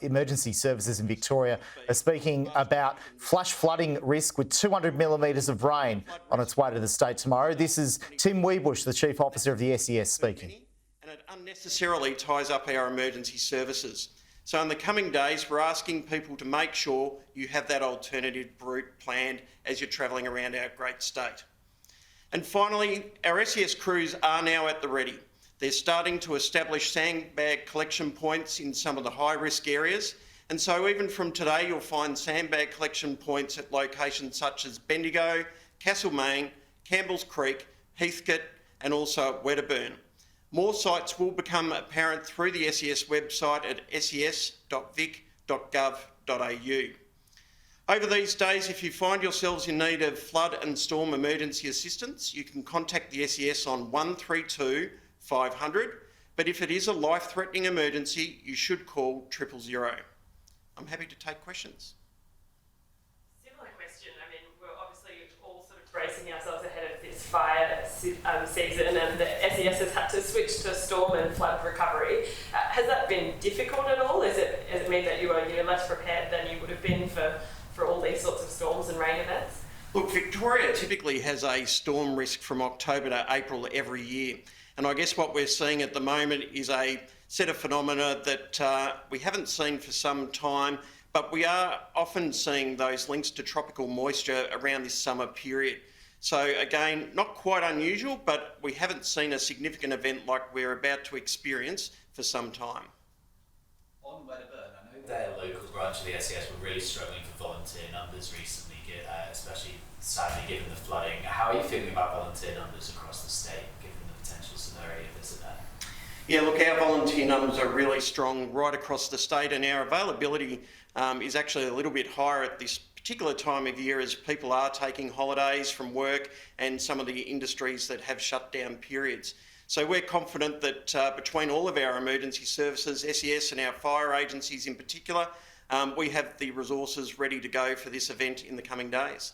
Emergency services in Victoria are speaking about flash flooding risk with 200 millimetres of rain on its way to the state tomorrow. This is Tim Wiebusch, the Chief Officer of the SES, speaking. And it unnecessarily ties up our emergency services. So in the coming days, we're asking people to make sure you have that alternative route planned as you're travelling around our great state. And finally, our SES crews are now at the ready. They're starting to establish sandbag collection points in some of the high-risk areas. And so even from today, you'll find sandbag collection points at locations such as Bendigo, Castlemaine, Campbells Creek, Heathcote, and also at Wedderburn. More sites will become apparent through the SES website at ses.vic.gov.au. Over these days, if you find yourselves in need of flood and storm emergency assistance, you can contact the SES on 132 500, but if it is a life-threatening emergency, you should call 000. I'm happy to take questions. Similar question. I mean, we're obviously all sort of bracing ourselves ahead of this fire season, and the SES has had to switch to storm and flood recovery. Has that been difficult at all? Does it mean that you are less prepared than you would have been for all these sorts of storms and rain events? Look, Victoria typically has a storm risk from October to April every year. And I guess what we're seeing at the moment is a set of phenomena that we haven't seen for some time, but we are often seeing those links to tropical moisture around this summer period. So again, not quite unusual, but we haven't seen a significant event like we're about to experience for some time. On Wedderburn, I know their local branch of the SES were really struggling for volunteer numbers recently, especially sadly given the flooding. How are you feeling about volunteer numbers across the state, given the potential severity of this event? Yeah, look, our volunteer numbers are really strong right across the state, and our availability is actually a little bit higher at this particular time of year as people are taking holidays from work and some of the industries that have shut down periods. So we're confident that between all of our emergency services, SES and our fire agencies in particular, we have the resources ready to go for this event in the coming days.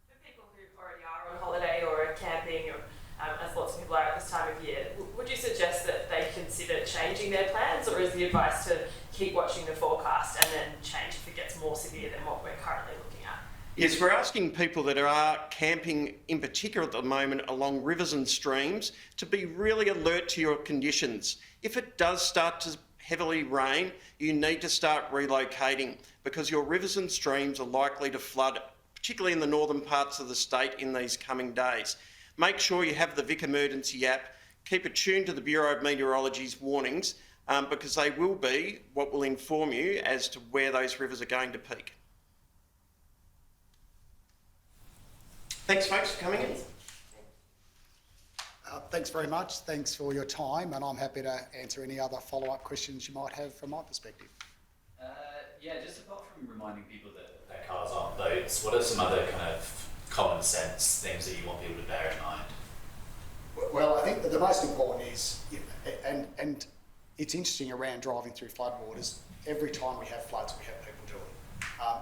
For people who already are on holiday or are camping, or as lots of people are at this time of year, would you suggest that they consider changing their plans, or is the advice to keep watching the forecast and then change if it gets more severe than what we're currently looking at? Yes, we're asking people that are camping in particular at the moment along rivers and streams to be really alert to your conditions. If it does start to heavily rain, you need to start relocating because your rivers and streams are likely to flood, particularly in the northern parts of the state in these coming days. Make sure you have the Vic Emergency app, keep it tuned to the Bureau of Meteorology's warnings because they will be what will inform you as to where those rivers are going to peak. Thanks folks for coming in. Thanks very much. Thanks for your time, and I'm happy to answer any other follow-up questions you might have from my perspective. Yeah, just apart from reminding people that their cars aren't boats, what are some other kind of common sense things that you want people to bear in mind? Well, I think that the most important is, and it's interesting around driving through floodwaters, every time we have floods, we have people do it.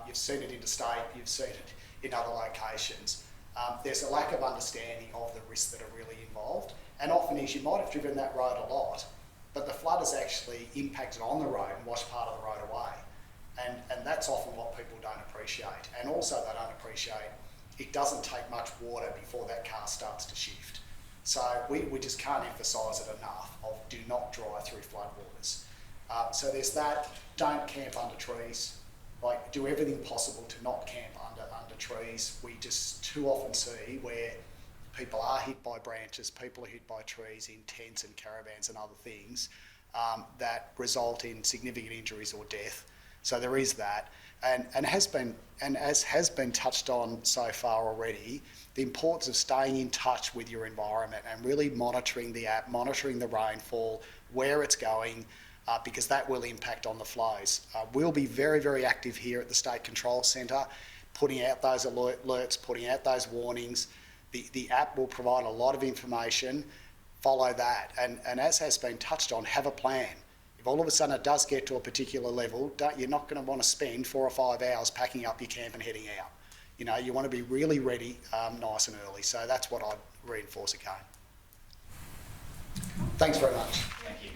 You've seen it interstate, you've seen it in other locations. There's a lack of understanding of the risks that are really involved, and often is you might have driven that road a lot, but the flood has actually impacted on the road and washed part of the road away. And that's often what people don't appreciate. And also they don't appreciate it doesn't take much water before that car starts to shift. So we just can't emphasise it enough of do not drive through floodwaters. So there's that, don't camp under trees, like do everything possible to not camp under trees. We just too often see where people are hit by branches, people are hit by trees in tents and caravans and other things that result in significant injuries or death. So there is that, and as has been touched on so far already, the importance of staying in touch with your environment and really monitoring the app, monitoring the rainfall, where it's going, because that will impact on the flows. We'll be very, very active here at the State Control Centre, putting out those alerts, putting out those warnings. The app will provide a lot of information. Follow that, and as has been touched on, have a plan. If all of a sudden it does get to a particular level, you're not going to want to spend 4 or 5 hours packing up your camp and heading out. You know, you want to be really ready nice and early. So that's what I'd reinforce again. Thanks very much. Thank you.